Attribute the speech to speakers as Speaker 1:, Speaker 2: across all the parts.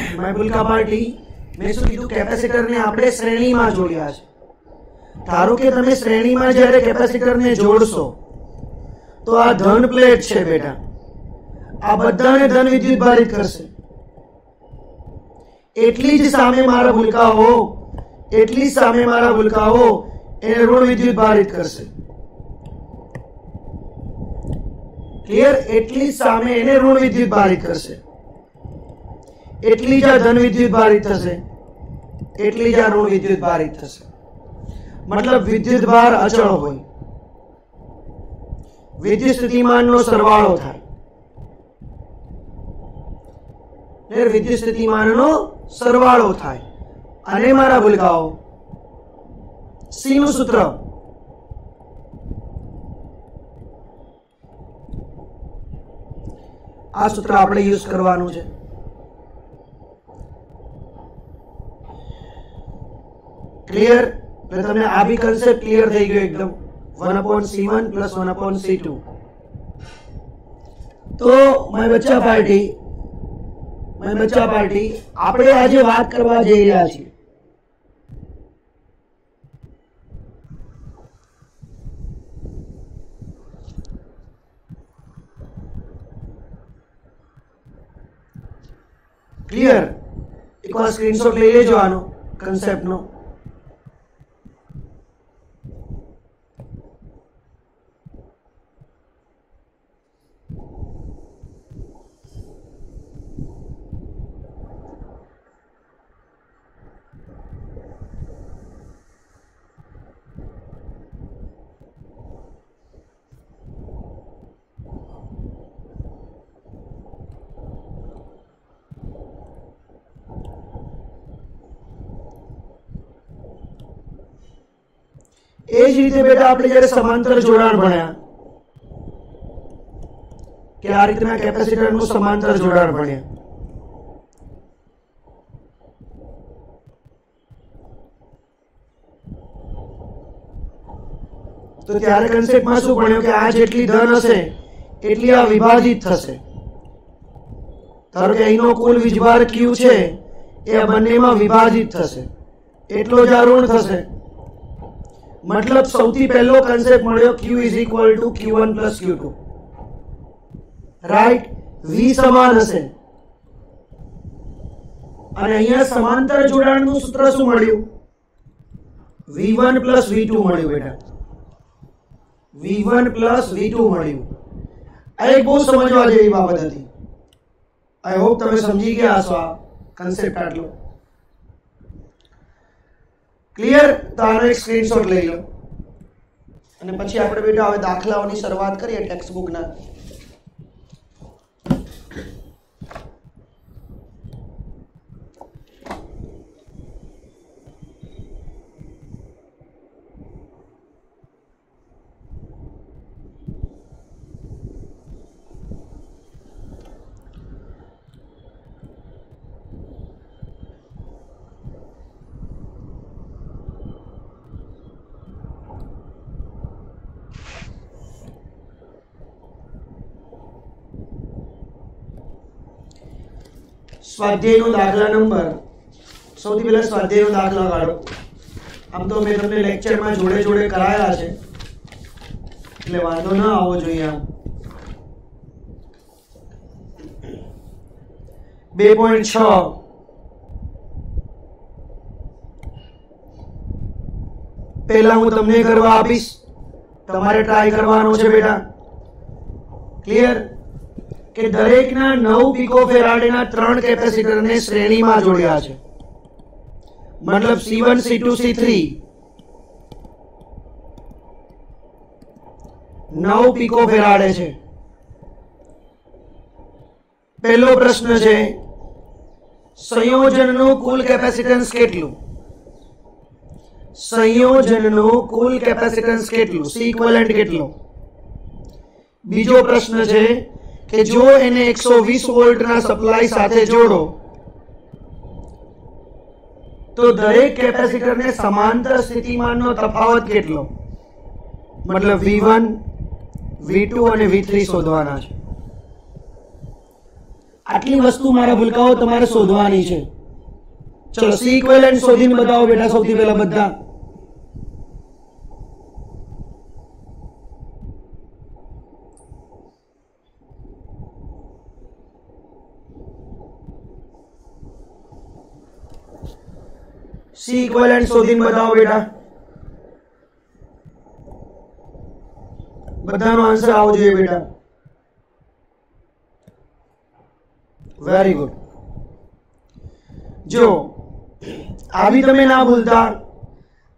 Speaker 1: My भूलका party मैं શું કીધું કેપેસિટરને આપણે શ્રેણીમાં જોડ્યા છે. ધારો કે તમે શ્રેણીમાં જ્યારે કેપેસિટરને જોડશો તો આ ધન પ્લેટ છે બેટા, આ બધાને ધન વિદ્યુત ભારિત કરશે. એટલી જ સામે મારા ભૂલકાઓ એને ઋણ વિદ્યુત ભારિત કરશે. ક્લિયર? એટલી જ સામે એને ઋણ વિદ્યુત ભારિત કરશે. એટલી જ આ ધન વિદ્યુત ભારિત થશે, એટલી જ આ ઋણ વિદ્યુત ભારિત થશે. મતલબ વિદ્યુત ભાર અચળ હોય, વિદ્યુત સ્થિતિમાનનો સરવાળો થાય. વિદ્યુત સ્થિતિમાનનો સરવાળો થાય. અને મારા ભૂલકાઓ સી નું સૂત્ર આ સૂત્ર આપણે યુઝ કરવાનું છે. ક્લિયર? એટલે તમને આ બી કન્સેપ્ટ ક્લિયર થઈ ગયો એકદમ. 1/C1 + 1/C2. તો માય બચ્ચા પાર્ટી આપણે આજે વાત કરવા જઈ રહ્યા છીએ ક્લિયર? એકવાર સ્ક્રીનશોટ લઈ લેજો આનો કન્સેપ્ટનો. એ જ રીતે બેટા આપણે જ્યારે સમાંતર જોડાણ ભણ્યા કે આ રીતના કેપેસિટરનું સમાંતર જોડાણ ભણ્યા, તો ત્યારે કન્સેપ્ટમાં શું ભણ્યું કે આ જેટલી ધન હશે એટલી આ વિભાજિત થશે. ધારો કે અહીંનો કુલ વીજભાર Q છે એ આ બંનેમાં વિભાજિત થશે, એટલો જ આ ઋણ થશે. મતલબ સૌથી પહેલો કન્સેપ્ટ મળ્યો Q = Q1 + Q2. Right? V સમાન હશે. અને અહીંયા સમાંતર જોડાણનું સૂત્ર શું મળ્યું? V1 + V2 મળ્યું બેટા. V1 + V2 મળ્યું. આ એક બહુ સમજવા જેવી બાબત હતી. આઈ હોપ તમે સમજી ગયા હશો આ કન્સેપ્ટ આટલો. ક્લિયર? તો આનો એક સ્ક્રીનશોટ લઈ લો અને પછી આપણે બેટા હવે દાખલાઓની શરૂઆત કરીએ ટેક્સ્ટ બુકના. સ્વાધ્યાયનો દાખલા નંબર, સૌથી પહેલા સ્વાધ્યાયનો દાખલા કાઢો. આમ તો મેં તમને લેક્ચરમાં જોડે કરાયા છે એટલે વાંધો ના આવવો જોઈએ. આમ 2.6 પહેલા હું તમને કરવા આપીશ, તમારે ટ્રાય કરવાનો છે બેટા. ક્લિયર? કે દરેકના 9 પિકોફેરાડના 3 કેપેસિટરને શ્રેણીમાં જોડ્યા છે. મતલબ C1 C2 C3 9 પિકોફેરાડે છે. પહેલો પ્રશ્ન છે સંયોજનનું કુલ કેપેસિટન્સ કેટલું? સંયોજનનું કુલ કેપેસિટન્સ કેટલું? C ઇક્વિવેલન્ટ કેટલો? બીજો પ્રશ્ન છે કે જો એને 120 વોલ્ટના સપ્લાય સાથે જોડો તો દરેક કેપેસિટરને સમાંતર સ્થિતિમાનનો તફાવત કેટલો? મતલબ V1, V2 અને V3 શોધવાના છે. આટલી વસ્તુ મારા ભૂલકાઓ તમારે શોધવાની છે. ચલો સી ઇક્વિવેલન્ટ શોધીને બતાવો બેટા સૌથી પહેલા બધા. સી ઇક્વિવેલન્ટ શોધીને બતાવો બેટા. બધાનો આન્સર આવવો જોઈએ બેટા. Very good. જો આ બી તમે ના ભૂલતા,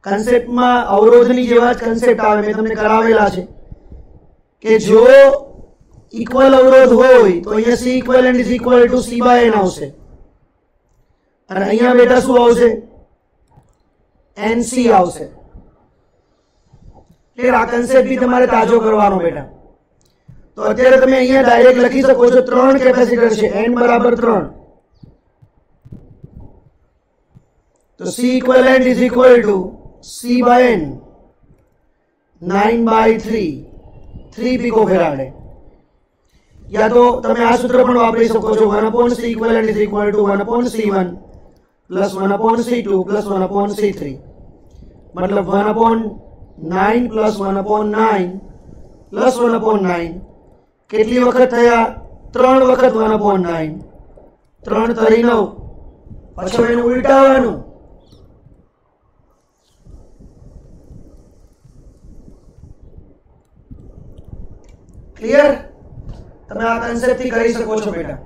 Speaker 1: કન્સેપ્ટમાં અવરોધની જેવા જ કન્સેપ્ટ આવે, મેં તમને કરાવેલા છે કે જો ઇક્વલ અવરોધ હોય તો અહીંયા C equivalent is equal to C by N આવશે, અને અહીંયા બેટા શું આવશે? એનસી આવશે. એટલે આ કન્સેપ્ટ બી તમારે તાજો કરવાનો બેટા. તો અત્યારે તમે અહીંયા ડાયરેક્ટ લખી શકો છો 3 કેપેસિટર છે, n બરાબર 3. તો C equivalent is equal to C by n 9/3 3 picofarad. या तो તમે આ સૂત્ર પણ વાપરી શકો છો 1/C equivalent is equal to 1/C1 plus 1/C2 plus 1/C3. मतलब 1/9 plus 1/9 plus 1/9 કેટલી વખત થયા? 3 વખત 1/9. 3 તરી 9. પછી એનું ઉલટાવવાનું. ક્લિયર? તમે આ કન્સેપ્ટ થી કરી શકો છો બેટા.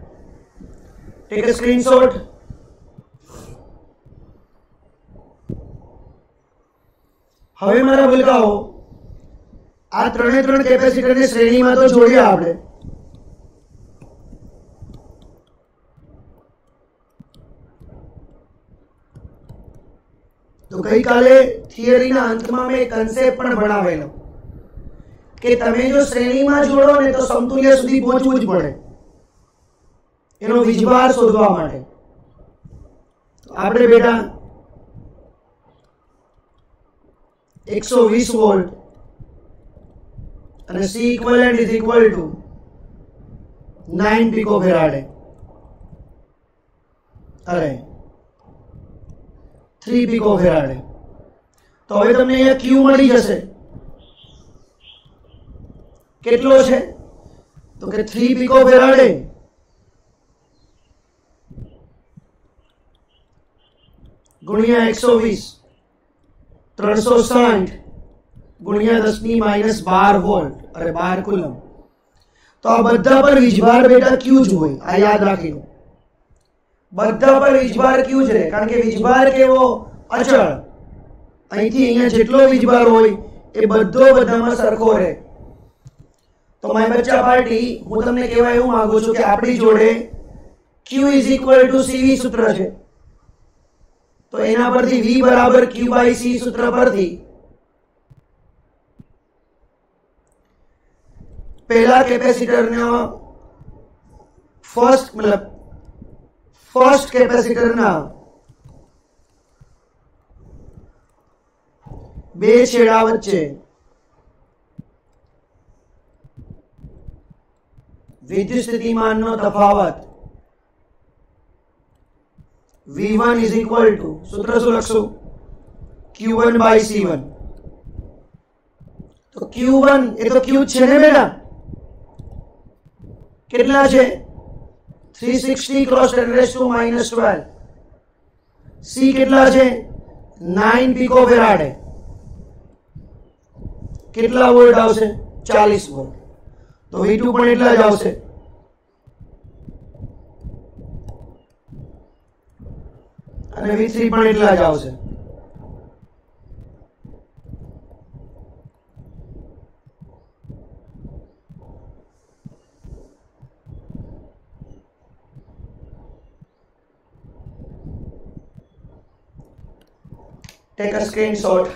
Speaker 1: Take a screenshot. હવે મારા ભૂલકાઓ આ 3 કેપેસિટરને શ્રેણીમાં તો જોડ્યા આપણે. તો ગઈકાલે થિયરીના અંતમાં મેં કન્સેપ્ટ પણ ભણાવેલો કે તમે જો શ્રેણીમાં જોડો ને તો સમતુલ્ય સુધી પહોંચવું જ પડે એનો વીજભાર શોધવા માટે. આપણે બેટા 120 વોલ્ટ અને C equivalent is equal to 9 picofarad. અરે 3 picofarad. તો હવે તમને અહીંયા Q મળી જશે. કેટલો છે? તો કે 3 picofarad ગુણ્યા 120 360 ગુણ્યા 10⁻12 વોલ્ટ, અરે 12 કુલમ. તો આ બધા પર વીજભાર બેટા Q જ હોય. આ યાદ રાખી લો, બધા પર વીજભાર Q જ રહે, કારણ કે વીજભાર કેવો? અચળ. અહીંથી અહીંયા જેટલો વીજભાર હોય એ બધો બધામાં સરખો રહે. તો માય બચ્ચા પાર્ટી, હું તમને કહેવા એવું માંગુ છું કે આપણી જોડે Q is equal two CV સૂત્ર છે. તો એના પરથી V બરાબર Q બાય C સૂત્ર પરથી પહેલા કેપેસિટરના ફર્સ્ટ કેપેસિટરના બે છેડા વચ્ચે વિદ્યુત સ્થિતિમાનનો તફાવત V1 is equal to, સૂત્ર શું લખશું? Q1 by C1. તો Q1 એ તો Q છે ને બેટા? કેટલા છે? 360 cross 10⁻12. C કેટલા છે? 9 picofarad. કેટલા વોલ્ટ આવશે? 40 વોલ્ટ. તો V2 પણ એટલા જ આવશે. અને V3 પણ એટલા જ આવશે. Take a screenshot.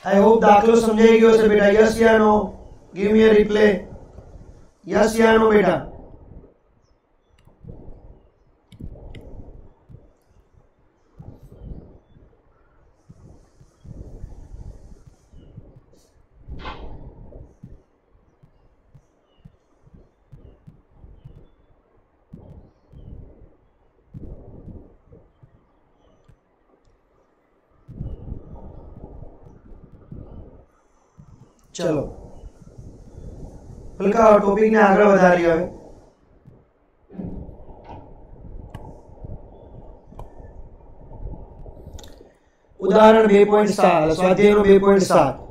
Speaker 1: I hope દાખલો સમજાઈ ગયો છે બેટા. યસ યા નો? ગીવ મી અ રિપ્લે. યસ યા નો બેટા? चलो हल्का टॉपिक ने आगे વધારીએ હવે उदाहरण 2.7 स्वाध्यायનો 2.7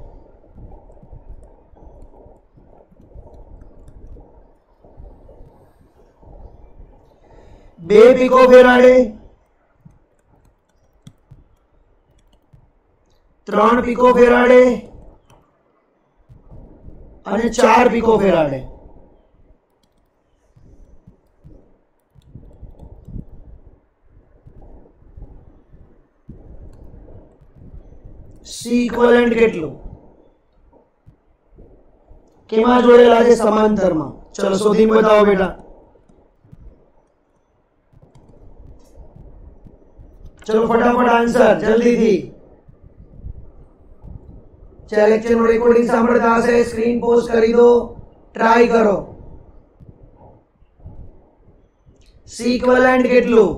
Speaker 1: 2 पिको फेराडे 3 पिको फेराडे અને 4 पिको फेराडे C इक्विवेलेंट કેટલું કેમાં જોડેલા છે સમાંતરમાં ચલો શોધીને બતાવો બેટા चलो फटाफट आंसर जल्दी थी चाहे लेक्चर में रिकॉर्डिंग सांभळता हशे स्क्रीन पोस्ट करी दो ट्राई करो सी इक्विवेलेंट કેટલું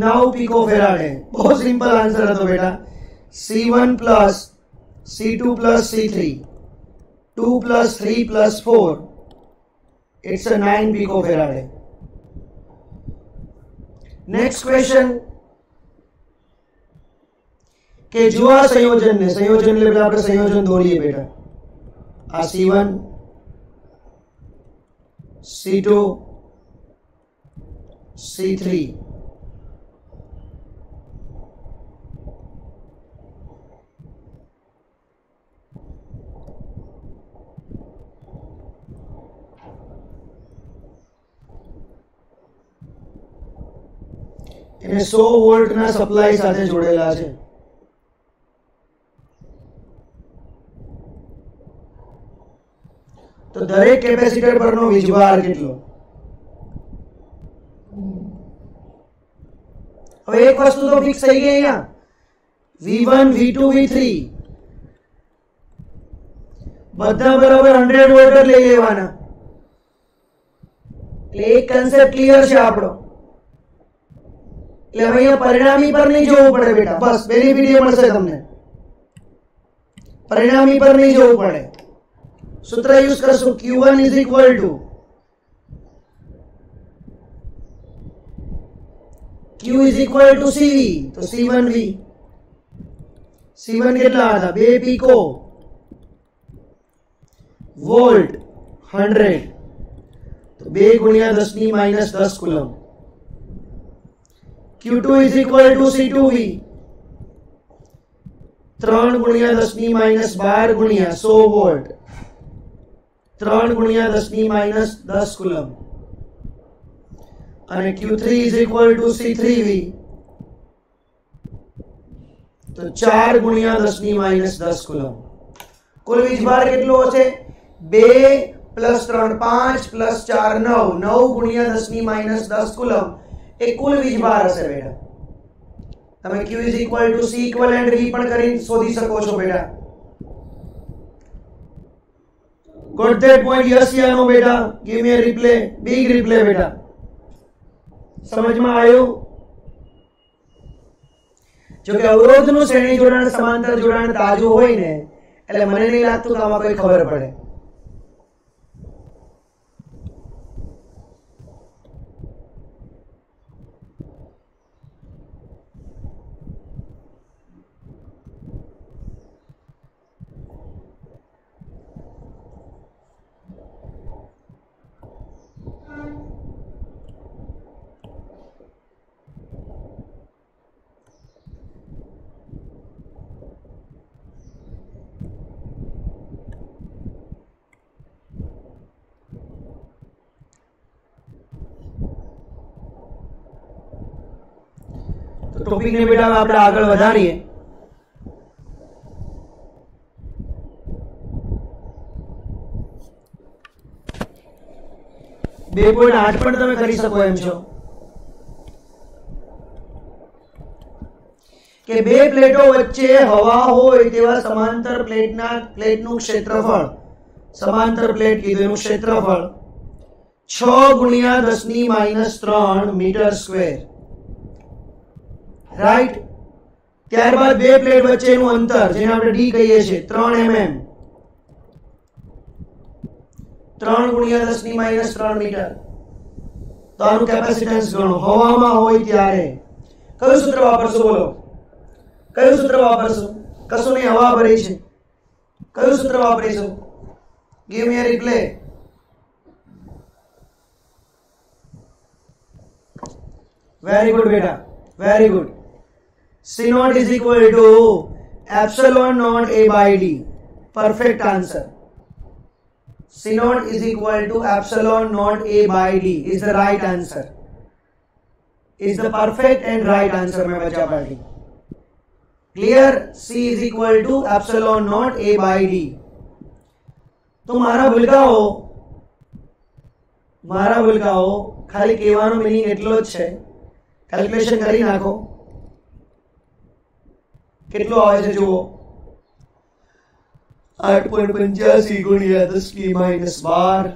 Speaker 1: 9 पिको फेराडे बहुत सिंपल आंसर હતો बेटा C1 plus C2 plus C3 2 plus 3 plus 4 it's a 9 pico farad. Next question के जो आ संयोजन ने संयोजन ले આપણે સંયોજન દોરીએ બેટા આ C1 C2 C3 એને 100 વોલ્ટ ના સપ્લાય સાથે જોડેલા છે તો દરેક કેપેસિટર પરનો વીજભાર કેટલો હવે એક વસ્તુ તો ફિક્સ થઈ ગઈ અહીંયા V1 V2 V3 બધા બરાબર 100 વોલ્ટ લઈ લેવાના એટલે એક કન્સેપ્ટ ક્લિયર છે આપણો એટલે હવે અહીંયા પરિણામી પર નહીં જોવું પડે બેટા બસ બેનિફિટ એ મળશે તમને પરિણામી પર નહીં જોવું પડે सूत्र use करशु Q1 is equal to Q is equal to CV तो C1V C1 કેટલા હતા 2 पिको वोल्ट 100 तो 2 गुणिया 10 ની -10 coulomb Q2 is equal to C2V 3 गुणिया 10 ની -12 गुणिया 100 वोल्ट 3 गुणिया 10 ની -10 કુલમ અને Q3 is equal to C3V તો 4 गुणिया 10 ની -10 કુલમ કુલ વીજભાર કેટલો હશે 2 + 3 5 + 4 9 9 गुणिया 10 ની -10 કુલમ એ કુલ વીજભાર હશે બેટા તમે Q is equal to C equivalent V પણ કરીને શોધી શકો છો બેટા Got that point? Yes या no बेटा? Give me a replay. Big replay बेटा. समझ में आयो? जो कि अवरोधનું શ્રેણી જોડાણ સમાંતર જોડાણ તાજું હોય ને એટલે મને નહીં લાગતું કે આમાં કોઈ ખબર પડે टॉपिक ने बेटा આપણે આગળ વધારીએ 2.8 પણ તમે કરી શકો એમ છો કે બે પ્લેટો વચ્ચે હવા હોય તેવા સમાંતર પ્લેટનું ક્ષેત્રફળ સમાંતર પ્લેટ કીધું એનું ક્ષેત્રફળ 6 × 10 ની -3 મીટર સ્ક્વેર રાઈટ. ત્યારબાદ બે પ્લેટ વચ્ચેનું અંતર જેને આપણે ડી કહીએ છીએ 3 mm, 3 ગુણ્યા 10 ની માઈનસ 3 મીટર. તો આનું કેપેસિટન્સ ગણો. હવામાં હોય ત્યારે કયું સૂત્ર વાપરશો? બોલો કયું સૂત્ર વાપરશો? કશું નહીં, હવા ભરી છે. કયું સૂત્ર વાપરીશું? ગીવ મી અ રિપ્લે. વેરી ગુડ બેટા, very good. C naught is equal to epsilon naught A by D. Perfect answer. C naught is equal to epsilon naught A by D is the right answer. Is the perfect and right answer में बचा party. Clear? C is equal to epsilon naught A by D. तो मारा भूलकाओ खाली कहेવાનો meaning એટલો જ છે. Calculation કરી નાખો કેટલો આવે છે જુઓ. 8.85 ગુણ્યા 10 ની માઈનસ 12,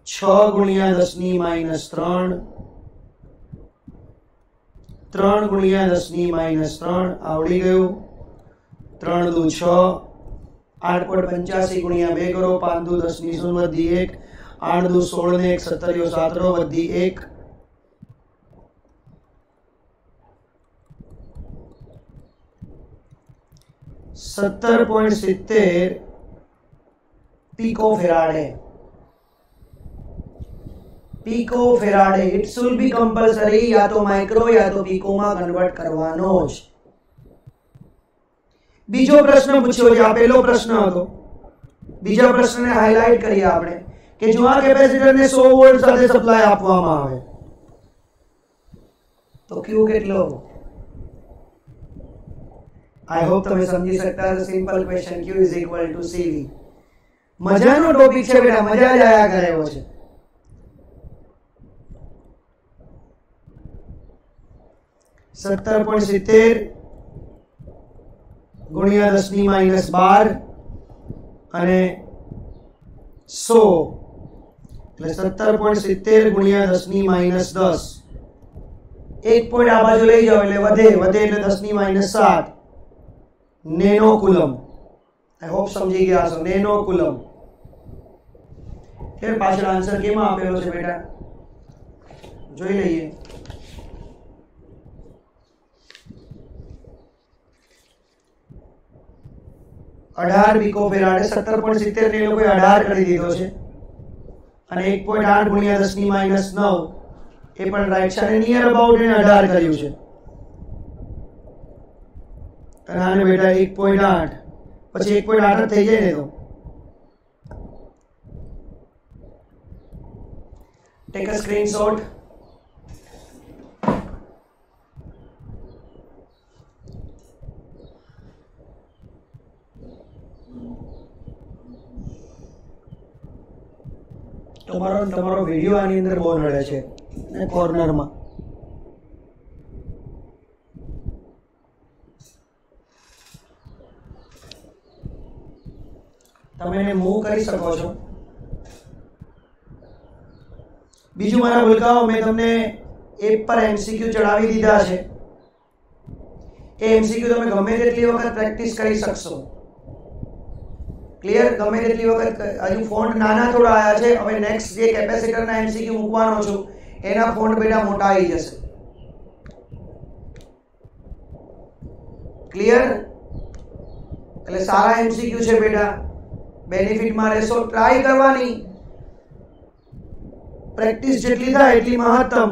Speaker 1: 6 ગુણ્યા 10 ની માઈનસ 3, 3 ગુણ્યા 10 ની માઈનસ 3 આવડી ગયું. 3 દુ 6, 8.85 ગુણ્યા 2 કરો, 5 દુ 10 ની 0 વધી 1, 8 દુ 16 ને 1 17 17 વધી 1, 17.70 पिकोफेराडे. पिकोफेराडे. इट्स विल बी कंपल्सरी या तो माइक्रो या तो पिको में कन्वर्ट करवानो ज. बीजो प्रश्न पूछ्यो जे आ पहलो प्रश्न हतो. बीजा प्रश्न ने हाइलाइट करिए आपणे के जो आ कैपेसिटर ने 100 वोल्ट साथे सप्लाय आपवामां आवे तो क्यू કેટલો? I hope તમે સમજી શકતા હશો. Simple question Q is equal to CV. મજાનો ટોપિક છે બેટા, મજા જ આયા કરે એવો છે. $17.70 ગુણ્યા 10 ની માઈનસ 12 અને 100 એટલે 17.70 ગુણ્યા 10 ની માઈનસ 10. એક પોઈન્ટ આ બાજુ લઈ જાઓ એટલે વધે એટલે 10 ની minus 7 nano coulomb. I hope સમજી ગયા છો. Nano coulomb. फिर પાછળ આન્સર કેમાં આપેલો છે બેટા જોઈ લઈએ. अठार पिकोफेराडे 17.70 ने लोगोए 18 કરી દીધો છે અને 1.8 ગુણ્યા 10 ની માઈનસ 9 એ પણ રાઈટ છે અને નિયર અબાઉટ એને 18 કર્યું છે. અને આને બેટા 1.8 પછી 1.8 થઈ જાય ને તો ટેક અ સ્ક્રીનશોટ. તમારો વિડિયો આની અંદર બહુ નડે છે ને કોર્નરમાં. તમે એને મૂવ કરી શકો છો. બીજું મારા ભૂલકાઓ મેં તમને એપ પર એમસીક્યુ ચડાવી દીધા છે. એ એમસીક્યુ તમે ગમે તેટલી વખત પ્રેક્ટિસ કરી શકશો. ક્લિયર? ગમે તેટલી વખત. હજુ ફોન્ટ નાના થોડા આયા છે. હવે નેક્સ્ટ જે કેપેસિટરના એમસીક્યુ મૂકવાનો છું એના ફોન્ટ બેટા મોટા આવી જશે. ક્લિયર? એટલે સારા એમસીક્યુ છે બેટા. બેનિફિટ માં રહેશો. ટ્રાય કરવાની. પ્રેક્ટિસ જેટલી થાય એટલી મહત્તમ.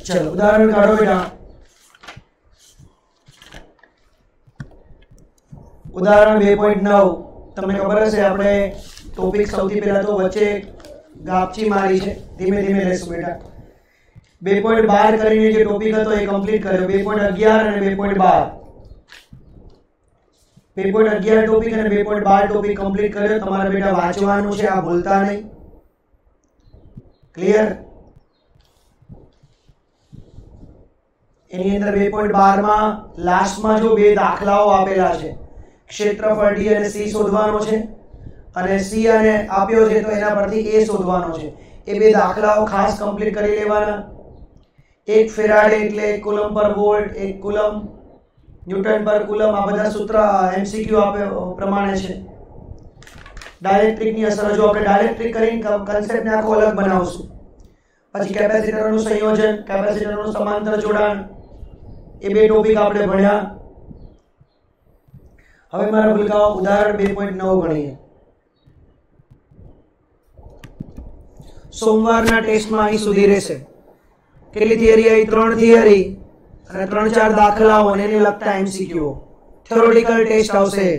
Speaker 1: चलो उदाहरण काढो बेटा. उदाहरण 2.9 તમને ખબર હશે આપણે ટોપિક સૌથી પહેલા તો વચ્ચે ગાપચી મારી છે. ધીમે ધીમે લેશું બેટા. 2.12 કરીને જે ટોપિક હતો એ કમ્પ્લીટ કર્યો. 2.11 અને 2.12 2.11 ટોપિક અને 2.12 ટોપિક કમ્પ્લીટ કર્યો. તમારે બેટા વાંચવાનું છે, આ ભૂલતા નહીં. ક્લિયર? એની અંદર 2.12 માં લાસ્ટમાં જો બે દાખલાઓ આપેલા છે, ક્ષેત્રફળ d અને c શોધવાનો છે અને c અને આપ્યો છે તો એના પરથી a શોધવાનો છે. એ બે દાખલાઓ ખાસ કમ્પ્લીટ કરી લેવાના. 1 ફેરાડે એટલે 1 કુલમ પર વોલ્ટ, 1 કુલમ ન્યૂટન પર કુલમ. આ બધા સૂત્ર MCQ પ્રમાણે છે. ડાયલેક્ટ્રિકની અસર જો આપણે ડાયલેક્ટ્રિક કરીને કન્સેપ્ટને આખો અલગ બનાવશું. પછી કેપેસિટરનું સંયોજન, કેપેસિટરનું સમાંતર જોડાણ, એ બે ટોપિક આપણે ભણ્યા. હવે મારા ભૂલકાઓ ઉદાહરણ 2.9 ગણીએ. સોમવારના ટેસ્ટમાં અહીં સુધી રહેશે. કેટલી થિયરી આવી? 3 થિયરી અને 3-4 દાખલાઓ અને એને લગતા MCQ. થિયોરેટિકલ ટેસ્ટ આવશે.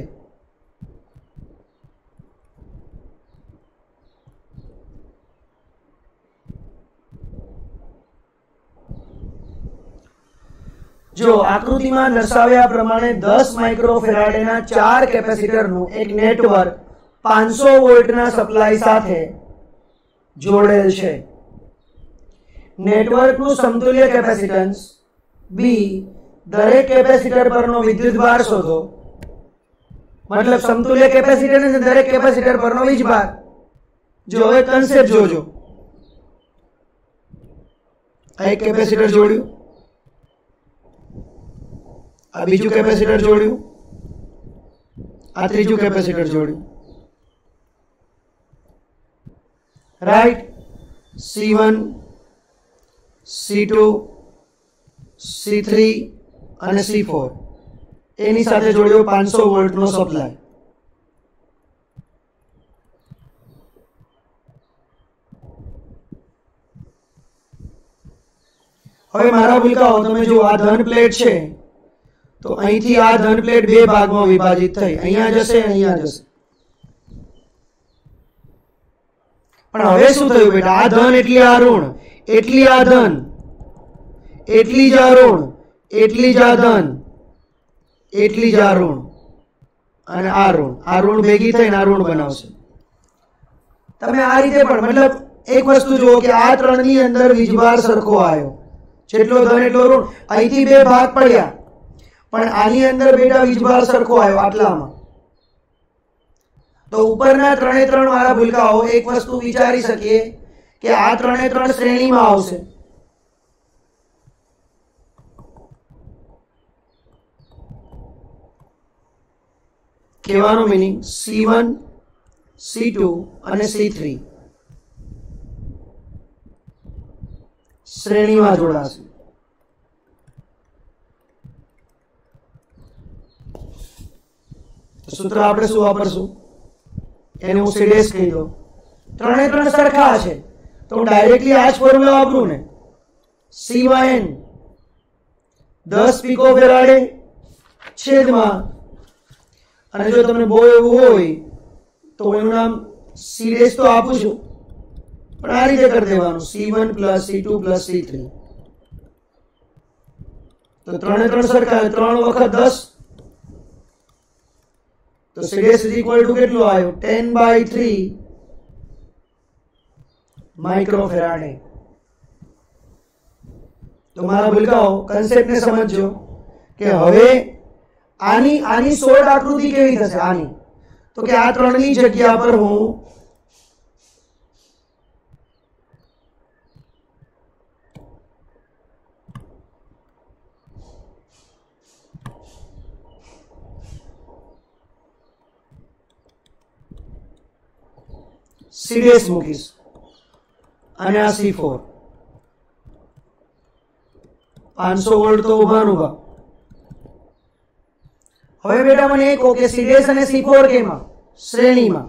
Speaker 1: જો આકૃતિમાં દર્શાવ્યા પ્રમાણે 10 માઇક્રોફેરાડેના 4 કેપેસિટરનું એક નેટવર્ક 500 વોલ્ટના સપ્લાય સાથે જોડેલ છે. નેટવર્કનું સમતુલ્ય કેપેસિટન્સ B, દરેક કેપેસિટર પરનો વિદ્યુતભાર શોધો. મતલબ સમતુલ્ય કેપેસિટન્સ અને દરેક કેપેસિટર પરનો વીજભાર. જો હવે કન્સેપ્ટ જોજો. આ એક કેપેસિટર જોડ્યું, આ બીજું કેપેસિટર જોડ્યું, આ ત્રીજું કેપેસિટર જોડ્યું. રાઈટ? C1, C2, C3 અને C4 એની સાથે જોડ્યો 500 વોલ્ટનો સપ્લાય. હવે મારા ભૂલકાઓ તમે જો આ ધન પ્લેટ છે તો અહીંથી આ ધન પ્લેટ બે ભાગમાં વિભાજિત થઈ, અહીંયા જશે, અહીંયા જશે. પણ હવે શું થયું બેટા? આ ધન એટલી આ ઋણ, એટલી આ ધન, એટલી જ આ ઋણ, એટલી જ આ ધન, એટલી જ આ ઋણ અને આ ઋણ. આ ઋણ ભેગી થઈને આ ઋણ બનાવશે. તમે આ રીતે પણ મતલબ એક વસ્તુ જુઓ કે આ ત્રણની અંદર વીજભાર સરખો આવ્યો, જેટલો ધન એટલો ઋણ. અહીંથી બે ભાગ પડ્યા પણ આની અંદર બેટા વીજભાર સરખો આવ્યો આટલામાં. તો ઉપરના 3 વાળા ભૂલકાઓ એક વસ્તુ વિચારી શકીએ કે આ 3 શ્રેણીમાં આવશે. કહેવાનો મીનિંગ C1, C2 અને C3 શ્રેણીમાં જોડાશે. સૂત્ર આપણે શું વાપરશું? એને હું સીડેસ કહી દઉં. 3 સરખા છે તો હું ડાયરેક્ટલી આ જ ફોર્મ્યુલા વાપરું ને. CYN 10 પિકોફેરાડે છેદમાં, અને જો તમને બહુ એવું હોય તો એનું નામ સીડેસ તો આપું છું પણ આ રીતે કરી દેવાનું C1 + C2 + C3. તો 3 સરખા, 3 વખત 10 તો સીડેસ = કેટલું આવ્યું? 10/3 માઇક્રોફેરાડે. તો મારા ભૂલકાઓ કન્સેપ્ટને સમજજો કે હવે આની શોર્ટ આકૃતિ કેવી થશે? આની તો કે આ 3ની જગ્યા પર હું સીડેસ મૂકીશ અને આ C4 500 વોલ્ટ તો ઉભા નુભા. હવે બેટા મને એ કહો કે સીડેસ અને C4 કેમાં? શ્રેણીમાં.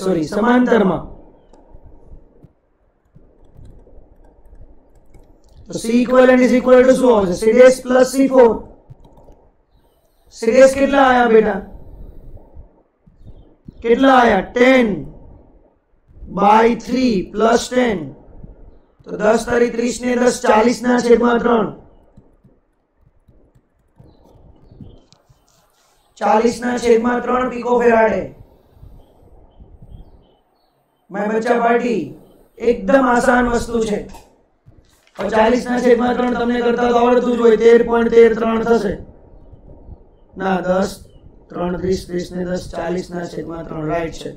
Speaker 1: સોરી, સમાંતરમાં. તો C equivalent is equal to શું આવશે? સીડેસ પ્લસ C4. સીડેસ કેટલા આયા બેટા? કેટલા આયા? 10/3 પ્લસ 10. તો 10 તારી 30 ને 10 40 ના છેદમાં 3. 40 ના છેદમાં 3 પિકોફેરાડે. मैं बच्चा पार्टी एकदम आसान वस्तु છે। 40/3 તમને કરતા તો આવડતું જ હોય। 13.13 થશે ના 10 3 30 30 ને 10 40/3 રાઈટ છે।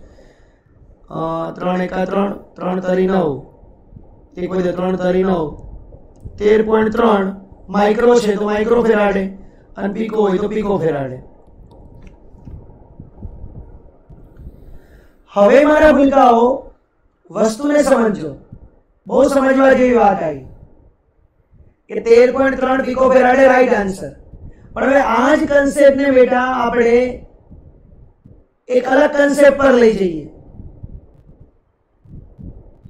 Speaker 1: 3 એકા 3 3 તરી 9 એક વધે 3 તરી 9 13.3 માઇક્રો છે તો માઇક્રો ફેરાડે અને પીકો હોય તો પીકો ફેરાડે। હવે મારા ભૂલકાઓ વસ્તુને સમજો, બહુ સમજવા જેવી વાત આવી કે 13.3 પીકો ફેરાડે રાઈટ આન્સર। પણ હવે આ જ કન્સેપ્ટ ને બેટા આપણે એક અલગ કન્સેપ્ટ પર લઈ જઈએ,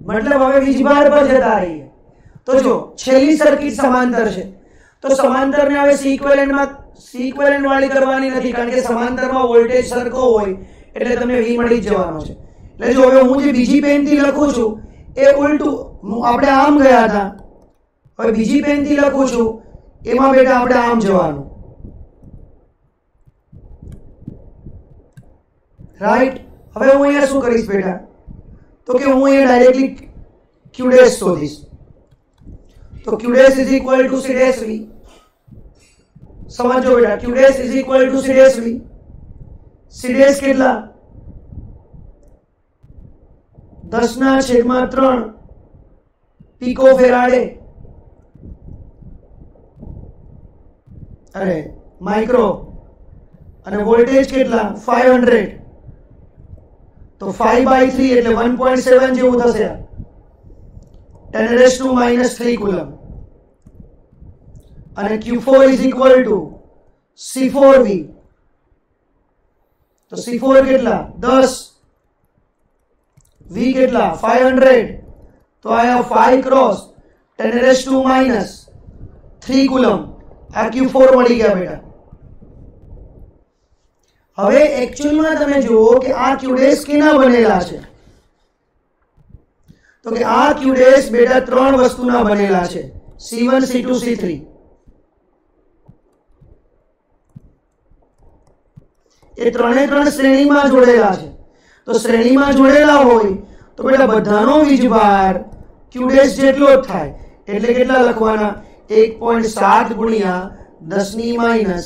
Speaker 1: મતલબ હવે વીજભાર પર જતા રહીએ। તો જો છેલ્લી સર્કિટ સમાંતર છે તો સમાંતરને હવે સિક્વેલેન્ટ વાળી કરવાની નથી, કારણ કે સમાંતરમાં વોલ્ટેજ સરખો હોય એટલે તમને V મળી જ જવાનો છે। એટલે જો હવે હું જે બીજી પેનથી લખું છું એ ઉલટું, આપણે આમ ગયા હતા, હવે બીજી પેનથી લખું છું એમાં બેટા આપણે આમ જવાનું, રાઈટ। હવે હું અહીંયા શું કરીશ બેટા, તો કે હું અહીંયા ડાયરેક્ટલી q ડેશ શોધીશ। તો q dash is equal two c dash v। સમજો બેટા, q dash is equal two c dash v। c dash કેટલા 10/3 પીકો ફેરાડે, અરે માઇક્રો, અને વોલ્ટેજ કેટલા 500, તો 5/3 એટલે 1.7 જેવું થશે, 10⁻³ કુલમ। અને Q4 is equal two C4V, તો C4 કેટલા 10, V કેટલા 500, તો આયા 5 ક્રોસ 10⁻³ કુલમ, આ Q4 મળી ગયા બેટા। હવે એકચ્યુઅલમાં તમે જુઓ કે આ q ડેશ કેના બનેલા છે, તો કે આ q ડેશ બેટા 3 વસ્તુના બનેલા છે, C1 C2 C3। એ ત્રણે ત્રણ શ્રેણીમાં જોડેલા છે, તો શ્રેણીમાં જોડેલા હોય તો બેટા બધાનો વીજભાર q ડેશ જેટલો જ થાય, એટલે કેટલા લખવાના 1.7 ગુણ્યા 10⁻³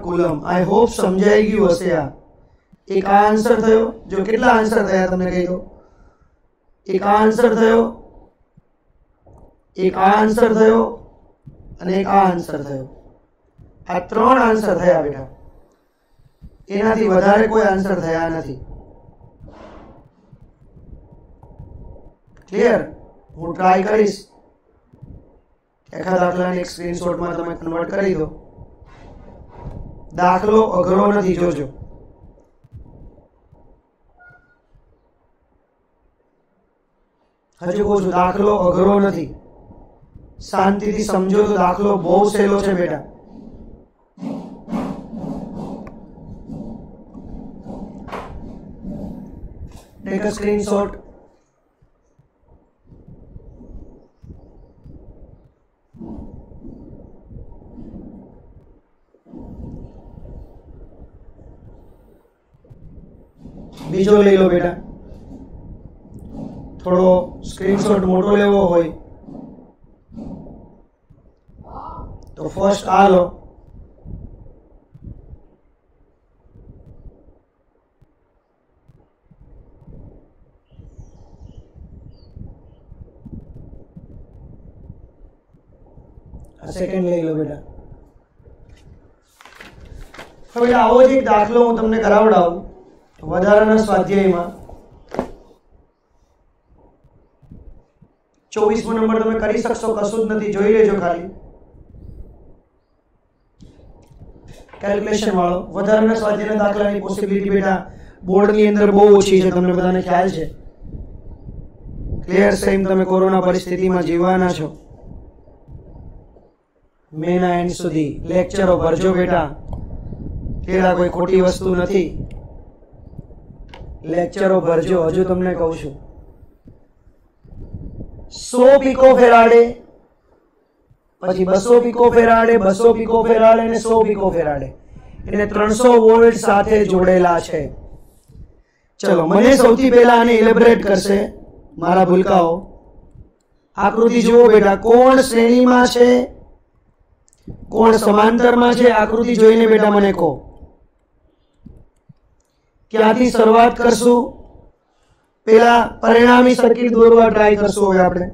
Speaker 1: કુલમ। આઈ હોપ સમજાઈ ગયું હશે। આ એક આ આન્સર થયો, જો કેટલા આન્સર થયા તમને કહી દો, એક આ આન્સર થયો, એક આ આન્સર થયો અને એક આ આન્સર થયો। આ 3 આન્સર થયા બેટા, એનાથી વધારે કોઈ આન્સર થયા નથી। ક્લિયર? હું ટ્રાય કરીશ આખા દાખલાને એક સ્ક્રીનશોટમાં તમે કન્વર્ટ કરી દો। દાખલો અઘરો નથી, જોજો। હજુ કહું છું દાખલો અઘરો નથી, શાંતિથી સમજો તો દાખલો બહુ સહેલો છે બેટા। Take a screenshot. બીજો લઈ લો બેટા, થોડો સ્ક્રીનશોટ મોટો લેવો હોય તો ફર્સ્ટ આ લો, આ સેકન્ડ લઈ લો બેટા। હવે આવો જ એક દાખલો હું તમને કરાવડાવું વધારાના સ્વાધ્યાયમાં। 24મો નંબર તમે કરી શકશો, કશું જ નથી, જોઈ લેજો ખાલી કેલ્ક્યુલેશન વાળો। વધારાના સ્વાધ્યાયના દાખલાની પોસિબિલિટી બેટા બોર્ડની અંદર બહુ ઓછી છે, તમને બધાને ખ્યાલ છે। ક્લિયર? સેમ તમે કોરોના પરિસ્થિતિમાં જીવવાના છો। મેના એન્ડ સુધી લેક્ચરો ભરજો બેટા, તેરા કોઈ ખોટી વસ્તુ નથી, લેક્ચરો ભરજો। હજુ તમને કહું છું 100 પીકો ફેરાડે, પછી 200 પીકો ફેરાડે, 200 પીકો ફેરાડે અને 100 પીકો ફેરાડે, એટલે 300 વોલ્ટ સાથે જોડેલા છે। चलो મને સૌથી પહેલા આને ઇલેબોરેટ કરશે મારા ભૂલકાઓ। આકૃતિ જુઓ બેટા, કોણ શ્રેણીમાં છે, કોણ સમાંતરમાં છે, આકૃતિ જોઈને બેટા મને કહો ક્યાંથી શરૂઆત કરશું। પેલા પરિણામી સર્કિટ દોરવા ટ્રાય કરશું હવે આપણે।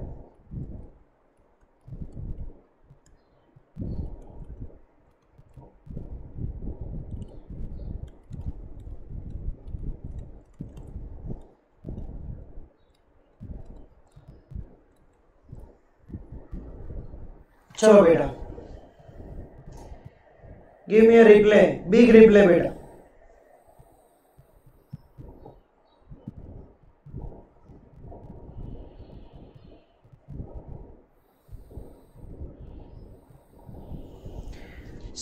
Speaker 1: चलो बेटा, गिव मी अ रिप्ले, बिग रिप्ले बेटा।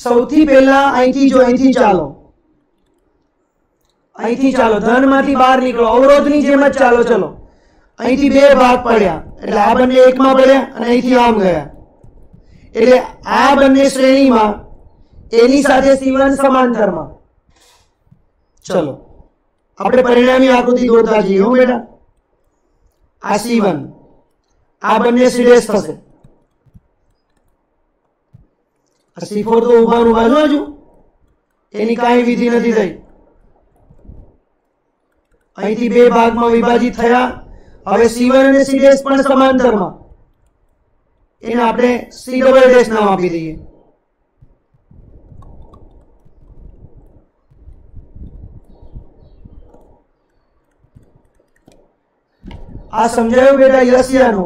Speaker 1: સૌથી પહેલા અહીંથી જો અહીંથી ચાલો, અહીંથી ચાલો, ધનમાંથી બહાર નીકળો, અવરોધની જેમ જ ચાલો। ચલો અહીંથી બે ભાગ પડ્યા એટલે આ બંને એકમાં પડ્યા અને અહીંથી આમ ગયા એટલે આ બંને શ્રેણીમાં, એની સાથે C1 સમાંતરમાં। ચલો આપણે પરિણામી આકૃતિ દોરતા જઈએ હો બેટા। આ C1, આ બંને સીડેશ થશે। C4 તો ઉભાનું ઉભા જોજો, એની કાંઈ વિધિ નથી થઈ। અહીંથી બે ભાગમાં વિભાજિત થયા। હવે C1 અને C' પણ સમાંતરમાં, એને આપણે C" નામ આપી દઈએ। આ સમજાયું બેટા યસ યા નો?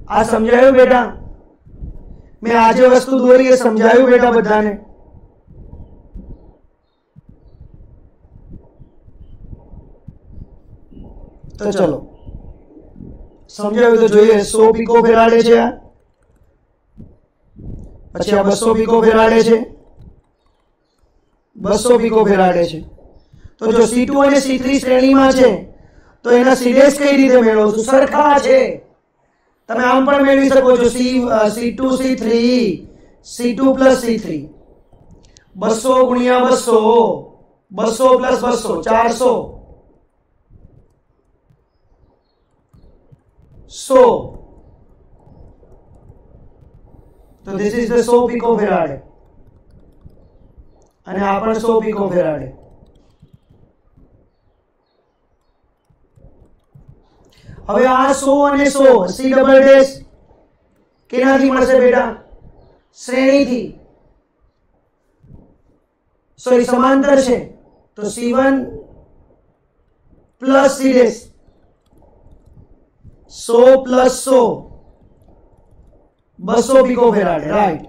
Speaker 1: આ સમજાયું બેટા? मैं आज वस्तु दोरी है, समझायु बेटा बधाने? तो चलो समझायु तो જોઈએ। 100 पिको फेराडे છે, પછી આ 200 पिको फेराडे છે, 200 पिको फेराडे છે। तो जो C2 અને C3 શ્રેણીમાં છે તો એના સીડેશ કઈ રીતે મેળવશું? સરખા છે, તમે આમ પણ મેળવી શકો છો। C2 C3 C2 plus C3 200 ગુણ્યા 200 200 પ્લસ 200 400 100। તો this is the 100 picofarad અને આ પણ 100 picofarad। હવે આ 100 અને 100 C" કેનાથી મળશે બેટા? શ્રેણીથી, સોરી સમાંતર છે તો C1 plus C', 100 plus 100 200 picofarad, right.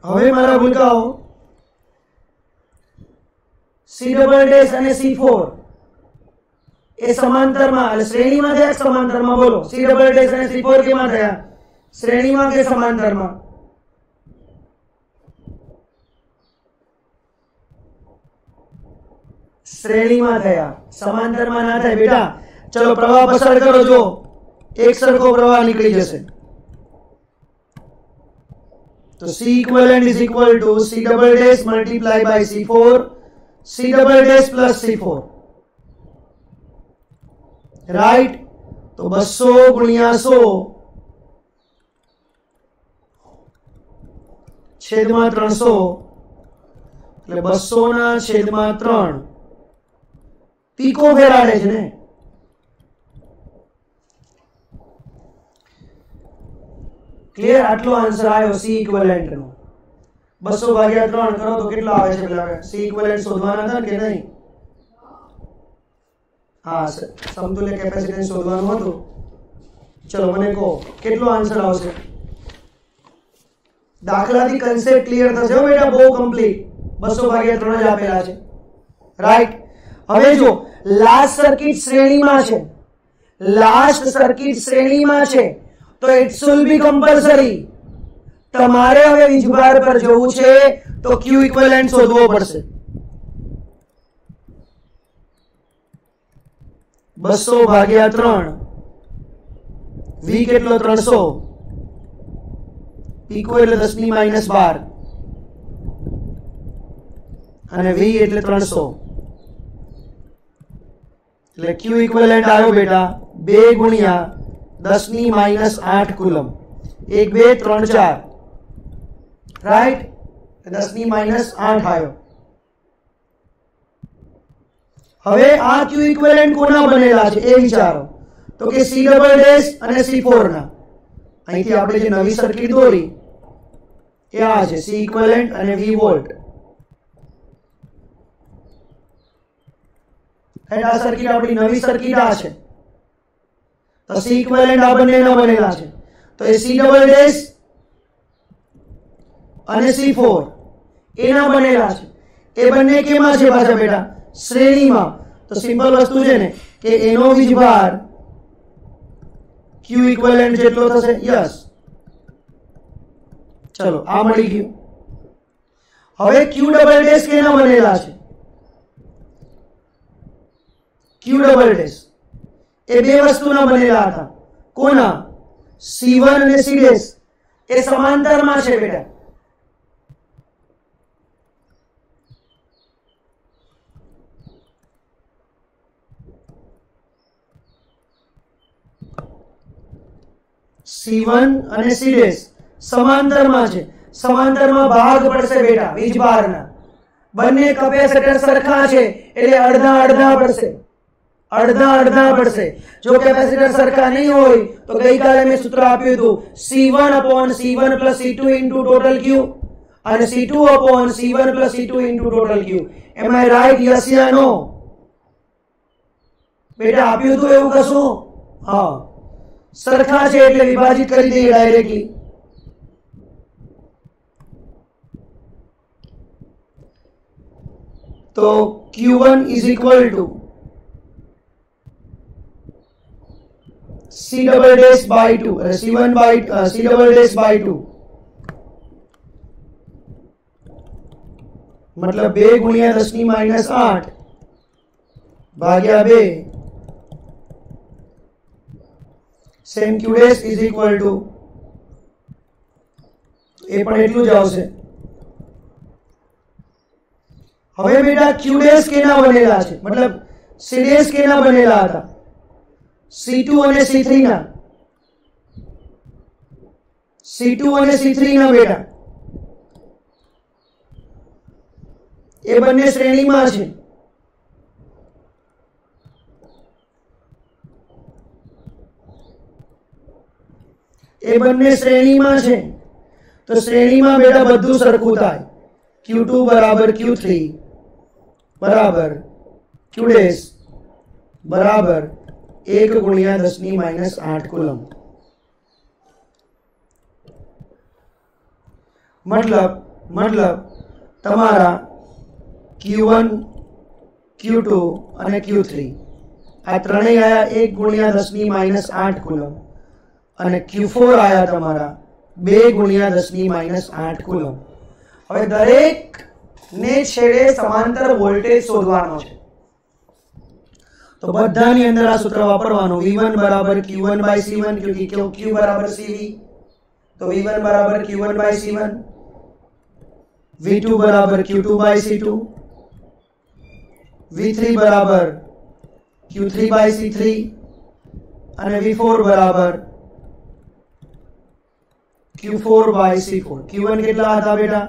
Speaker 1: હવે મારા ભૂલકાઓ C" અને C4 એ સમાંતરમાં એટલે શ્રેણીમાં થયા સમાંતરમાં? બોલો C" અને C4 કેમાં થયા? શ્રેણીમાં કે સમાંતરમાં? શ્રેણીમાં થયા, સમાંતરમાં ના થાય બેટા। ચલો પ્રવાહ પસાર કરો, જો એક સરખો પ્રવાહ નીકળી જશે। तो C equivalent is equal to C" multiplied by C4, C" plus C4, right? तो 200 गुणिया 100 छेदमा 300 એટલે 200 ના છેદમાં 3 पिकोफेराड છે ને। क्लियर? આટલો આન્સર આવ્યો C ઇક્વિવેલેન્ટ નો। 200 ભાગ્યા 3 કરો તો કેટલો આવે છે? પેલા C ઇક્વિવેલેન્ટ શોધવાના હતા કે નહીં? હા, સમતુલ્ય કેપેસિટન્સ શોધવાનું હતું। ચલો મને કહો કેટલો આન્સર આવશે? દાખલાથી કન્સેપ્ટ ક્લિયર થશે હો બેટા, બહુ કમ્પ્લીટ। 200 ભાગ્યા 3 જ આપેલા છે, રાઈટ। હવે જો લાસ્ટ સર્કિટ શ્રેણીમાં છે, લાસ્ટ સર્કિટ શ્રેણીમાં છે तो इट विल बी कंपल्सरी તમારે હવે વીજભાર પર જવું છે તો Q ઇક્વિવેલેન્ટ શોધવો પડશે। 200 ભાગ્યા 3 V કેટલો 300 પીકો એટલે 10 ની -12 અને V એટલે 300 એટલે Q ઇક્વિવેલન્ટ આવ્યો બેટા 2 ગુણ્યા 10 ની -8 કુલમ 1 2 3 4 રાઈટ 10 ની -8 આવ્યો। હવે આ Q ઇક્વિવેલન્ટ કોના બનેલા છે એ વિચારો તો કે C ડબલ ડેશ અને C4 ના અહીંથી આપણે જે નવી સર્કિટ દોરી એ આ છે C ઇક્વિવેલન્ટ અને V વોલ્ટ એન્ડ આ સર્કિટ આપણી નવી સર્કિટ આ છે તો C ઇક્વિવેલન્ટ આ બંનેના બનેલા છે તો એ C ડબલ ડેશ અને C4 એના બનેલા છે એ બંને કેમાં છે પાછા બેટા શ્રેણીમાં તો સિમ્પલ વસ્તુ છે ને કે એનો વીજભાર Q ઇક્વિવેલન્ટ જેટલો થશે યસ ચલો આ મળી ગયું। હવે Q ડબલ ડેશ કેના બનેલા છે Q ડબલ ડેશ એ બે વસ્તુના બનેલા હતા કોના C1 અને C ડેશ એ સમાંતરમાં છે બેટા C1 અને C ડેશ સમાંતરમાં છે સમાંતરમાં ભાગ પડશે બેટા વીજભારના બંને કેપેસિટર સરખા છે એટલે અડધા અડધા પડશે જો કેપેસિટર સરખા નહીં હોય તો ગઈકાલે મેં સૂત્ર આપ્યું હતું C1 upon C1 plus C2 into total Q અને C2 upon C1 plus C2 into total Q am I right yes या no બેટા આપ્યું હતું એવું કશું હા સરખા છે એટલે વિભાજિત કરી દઈએ ડાયરેક્ટલી તો Q1 is equal to C double dash by 2 C1 by C double dash by 2 मतलब 2 गुणिया 10 ની -8 भाग्या 2 same Q dash is equal to એ પણ એટલું જ આવશે। હવે બેટા Q dash કેના બનેલા છે मतलब C dash કેના બનેલા હતા C2 અને C3 ના C2 અને C3 ના બેટા એ બંને શ્રેણીમાં છે એ બંને શ્રેણીમાં છે તો શ્રેણીમાં બેટા બધું સરખું થાય Q2 બરાબર Q3 બરાબર Q dash બરાબર 1 ગુણ્યા 10 ની -8 કુલમ मतलब તમારા Q1 Q2 અને Q3 આ ત્રણેય આયા 1 ગુણ્યા 10 ની -8 કુલમ અને Q4 આયા તમારા 2 ગુણ્યા 10 ની -8 કુલમ। હવે દરેક ને છેડે સમાંતર વોલ્ટેજ શોધવાનો છે तो बधानी अंदर आ सूत्र वापरवानुं V1 बराबर Q1 by C1 क्योंकि Q बराबर CV तो V1 बराबर Q1 by C1 V2 बराबर Q2 by C2 V3 बराबर Q3 by C3 અને V4 बराबर Q4 by C4 Q1 કેટલા હતા બેટા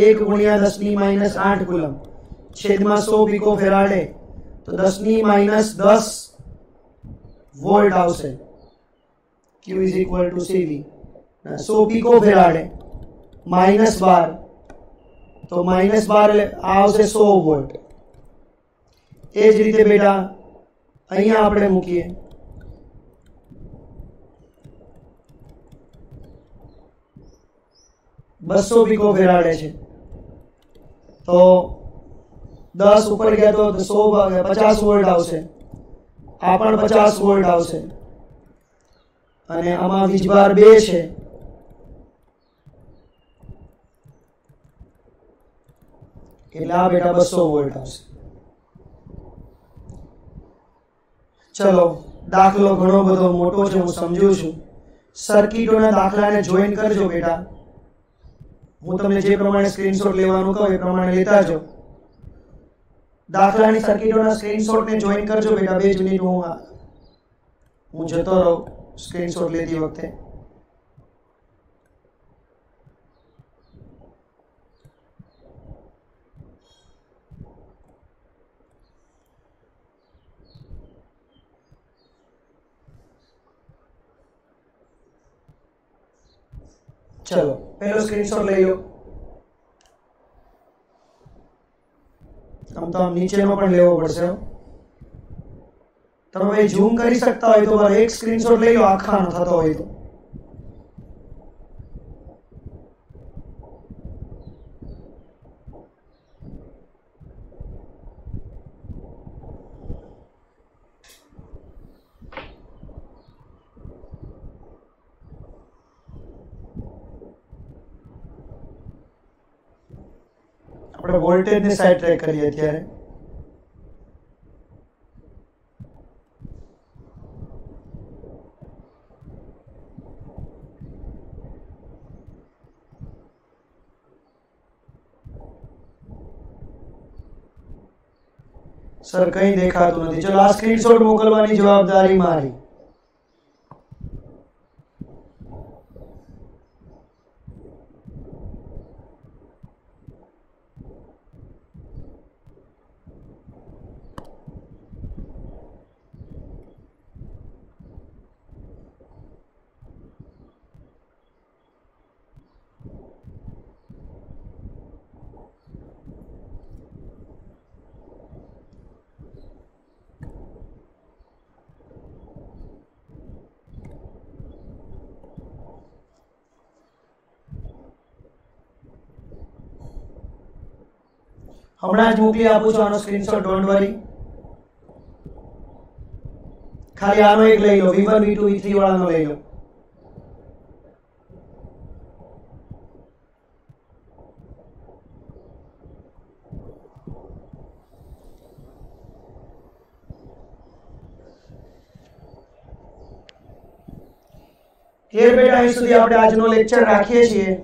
Speaker 1: 1 ગુણ્યા 10 ની -8 કુલમ છેદમાં 100 પીકો ફેરાડે तो 10 ની -10 वोल्ट આવશે Q is equal to CV 100 pico farad -12 तो -12 એટલે આવશે 100 वोल्ट એ જ રીતે બેટા અહીંયા આપણે મૂકીએ 200 पिको फेराडे છે તો 10 ऊपर गया तो 100 50 वोल्ट આવશે આ પણ 50 वोल्ट આવશે અને આમાં વીજભાર 2 છે એટલે આ બેટા 200 वोल्ट આવશે। चलो दाखलो घणो बधो मोटो छे, हूँ समझू छू। सर्किटोना दाखलाने જોઈન करजो बेटा। हूँ तमने जे प्रमाणे स्क्रीनशॉट लेवानुं कहूं ए प्रमाणे लेता जाओ। दाखलानी सर्किटोना स्क्रीनशॉट ने જોઈન करजो बेटा। 2 मिनिट हूँ जतो रहूं स्क्रीनशॉट लेती वखते। चलो पहलो स्क्रीनशॉट ले लो। तो आम नीचेनो पण लेवो पड़शे। तमे भाई झूम करी सकता हो तो एक स्क्रीनशॉट ले लो आखानो थतो होय तो। આપણે વોલ્ટેજ ને સાઈડ ટ્રેક કરીએ અત્યારે। सर कहीं देखाતું નથી। ચલો આ સ્ક્રીનશોટ મોકલવાની જવાબદારી મારી। हमણાં જ મોકલી આપું છું આનો સ્ક્રીનશોટ, ડોન્ટ વરી। ખાલી આનો એક લઈ લો, V1 V2 V3 વાળાનો લઈ લો। क्लियर बेटा? અહીં સુધી આપણે આજનો લેક્ચર રાખીએ છીએ।